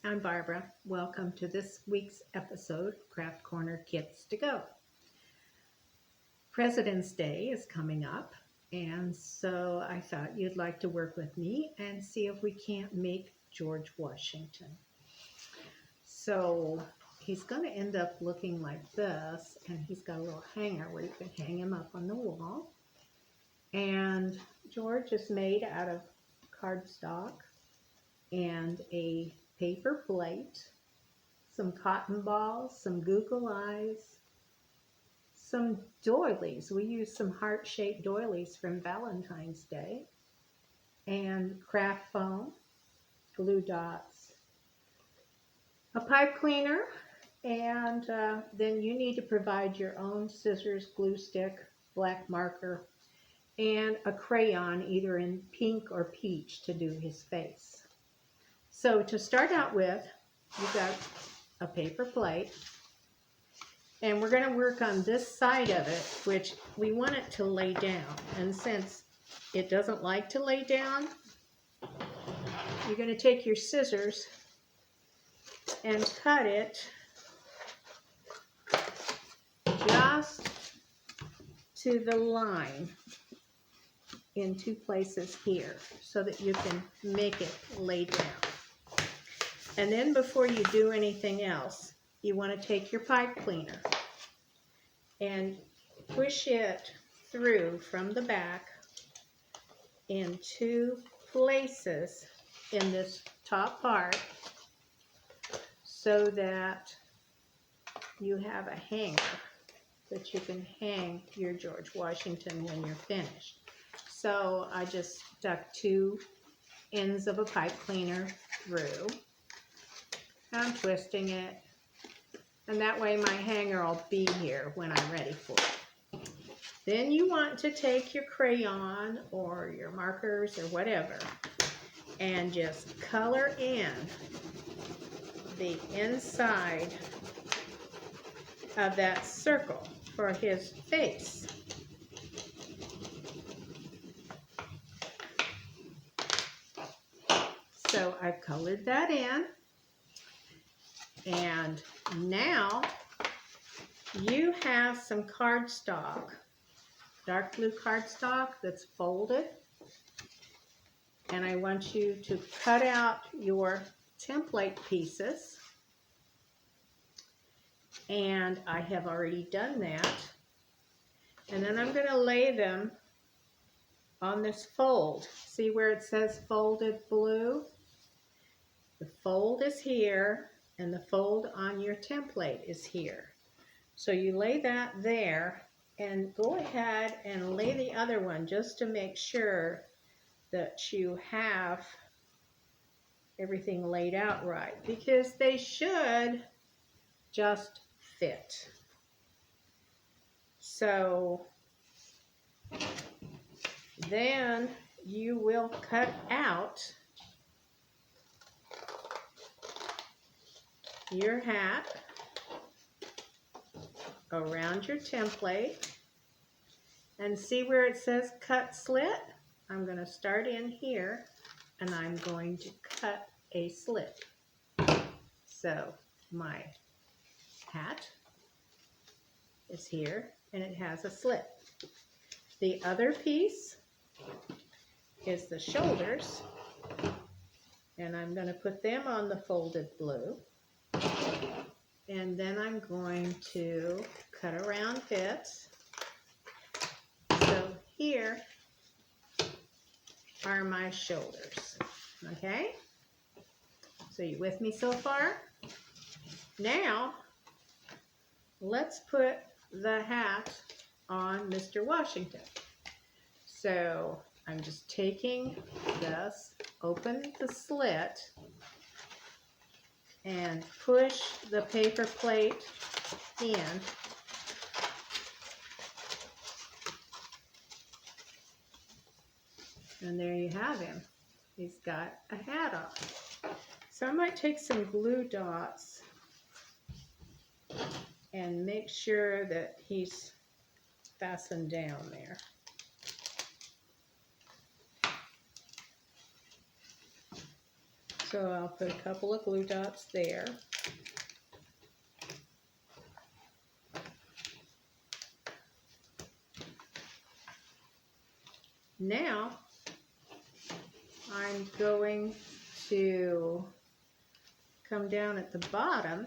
I'm Barbara. Welcome to this week's episode of Craft Corner Kits to Go. President's Day is coming up, and so I thought you'd like to work with me and see if we can't make George Washington. So he's going to end up looking like this, and he's got a little hanger where you can hang him up on the wall. And George is made out of cardstock and a paper plate, some cotton balls, some Google eyes, some doilies. We use some heart-shaped doilies from Valentine's Day, and craft foam, glue dots, a pipe cleaner, and then you need to provide your own scissors, glue stick, black marker, and a crayon either in pink or peach to do his face. So to start out with, you've got a paper plate, and we're going to work on this side of it, which we want it to lay down. And since it doesn't like to lay down, you're going to take your scissors and cut it just to the line in two places here so that you can make it lay down. And then before you do anything else, you want to take your pipe cleaner and push it through from the back in two places in this top part so that you have a hanger that you can hang your George Washington when you're finished. So I just stuck two ends of a pipe cleaner through. I'm twisting it, and that way my hanger will be here when I'm ready for it. Then you want to take your crayon or your markers or whatever and just color in the inside of that circle for his face. So I've colored that in. And now you have some cardstock, dark blue cardstock that's folded. And I want you to cut out your template pieces. And I have already done that. And then I'm going to lay them on this fold. See where it says folded blue? The fold is here, and the fold on your template is here. So you lay that there, and go ahead and lay the other one just to make sure that you have everything laid out right, because they should just fit. So then you will cut out your hat around your template, and see where it says cut slit? I'm going to start in here, and I'm going to cut a slit. So my hat is here, and it has a slit. The other piece is the shoulders, and I'm going to put them on the folded blue. And then I'm going to cut around bits. So here are my shoulders. Okay? So you with me so far? Now, let's put the hat on Mr. Washington. So I'm just taking this, open the slit, and push the paper plate in. And there you have him. He's got a hat on. So I might take some glue dots and make sure that he's fastened down there. So I'll put a couple of glue dots there. Now I'm going to come down at the bottom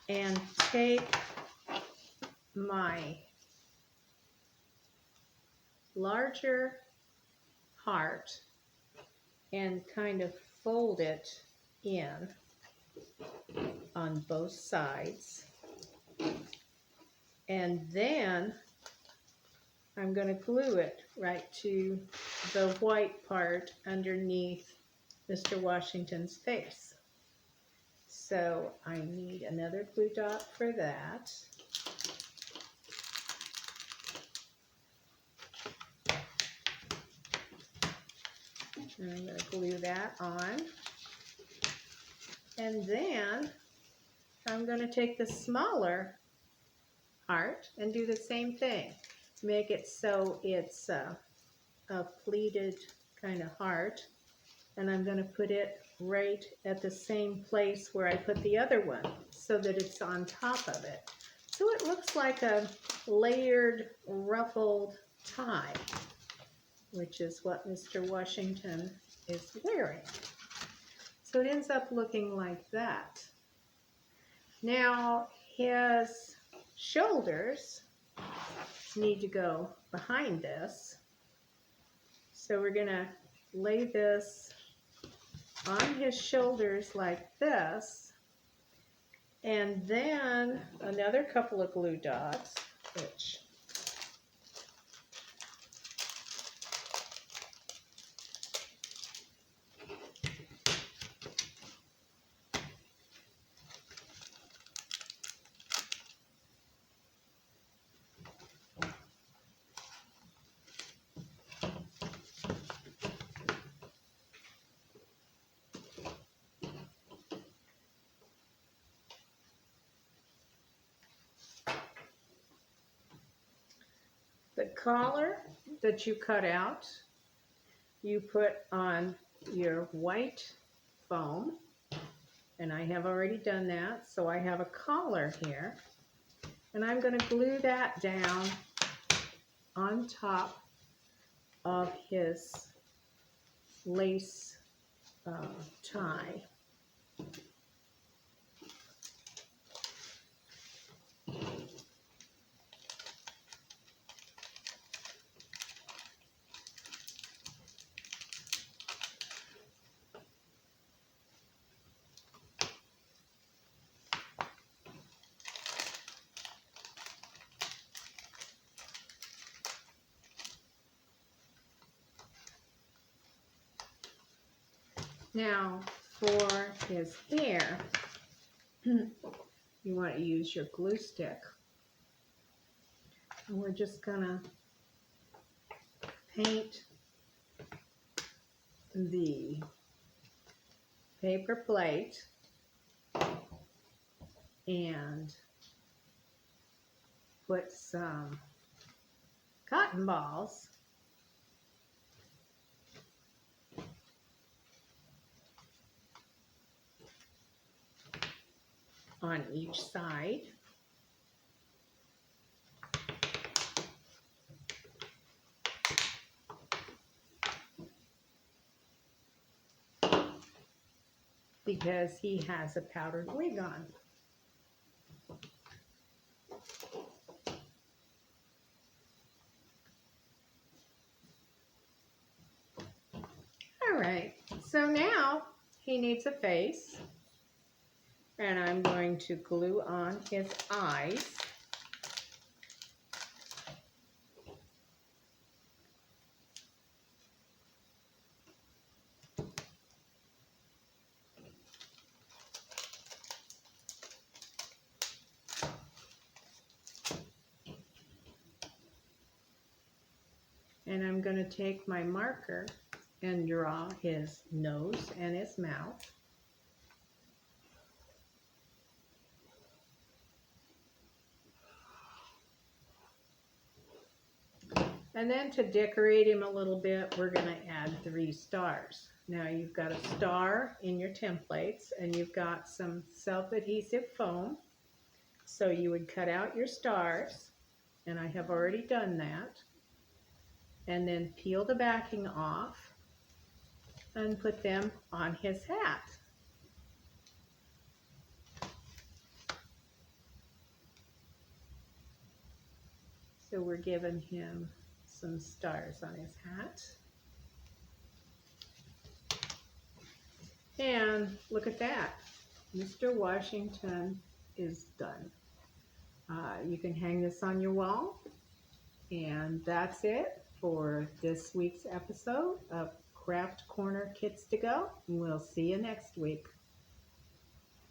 and take my larger heart and kind of fold it in on both sides. And then I'm going to glue it right to the white part underneath Mr. Washington's face. So I need another glue dot for that. And I'm going to glue that on. And then I'm going to take the smaller heart and do the same thing. Make it so it's a pleated kind of heart. And I'm going to put it right at the same place where I put the other one so that it's on top of it. So it looks like a layered, ruffled tie, which is what Mr. Washington is wearing. So it ends up looking like that. Now his shoulders need to go behind this. So we're going to lay this on his shoulders like this, and then another couple of glue dots, which the collar that you cut out, you put on your white foam, and I have already done that, so I have a collar here, and I'm going to glue that down on top of his lace tie. Now, for his hair, you want to use your glue stick. And we're just going to paint the paper plate and put some cotton balls on each side. Because he has a powdered wig on. All right, so now he needs a face, and I'm going to glue on his eyes. And I'm going to take my marker and draw his nose and his mouth. And then to decorate him a little bit, we're going to add 3 stars. Now you've got a star in your templates and you've got some self-adhesive foam. So you would cut out your stars, and I have already done that, and then peel the backing off and put them on his hat. So we're giving him some stars on his hat. And look at that. Mr. Washington is done. You can hang this on your wall. And that's it for this week's episode of Craft Corner Kits to Go. We'll see you next week.